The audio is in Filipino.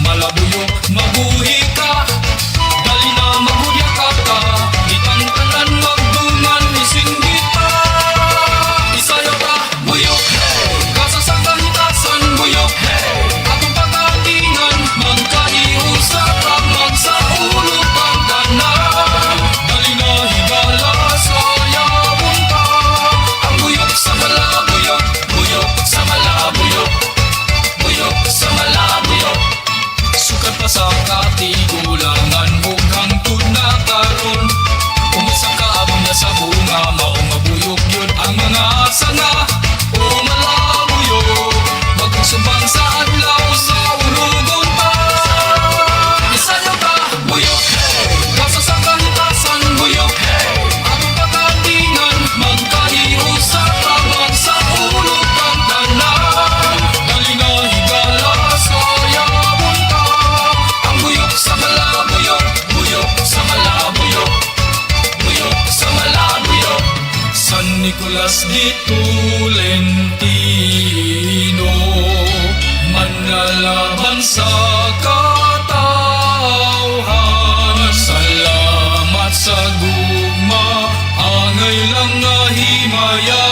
malabuyok, mabuhi ka. Dali na magudya ka ka, itantanan magdungan isinggit pa. Isayaw ka, buyok, kasa sa kahitasan, buyok, atong pagkatingan, magkaiusap ang magsaulot ang tanan. Dali na higala, sayawon ka, ang buyok sa malabuyok, buyok sa malabuyok, buyok sa malabuyok. Sukat pa sa katigulangan, huwag hangtod na karon. Umisa ka abang na sa bunga, maong mabuyok yun ang mga sanga. O malabuyok, magsumbang sa adlaw sa urugon pa. Isayaw ka, buyok, kasa sa kahitasan, buyok, atong pagkatingan, magkaiusap ang magsaulot ang tanan. Dali na higala, sayawon ka, ang buyok sa malabuyok, buyok sa malabuyok, buyok sa malabuyok. San Nicolas di Tolentino, manlalaban sa katawhan. Salamat sa gugma, angay lang nga himaya.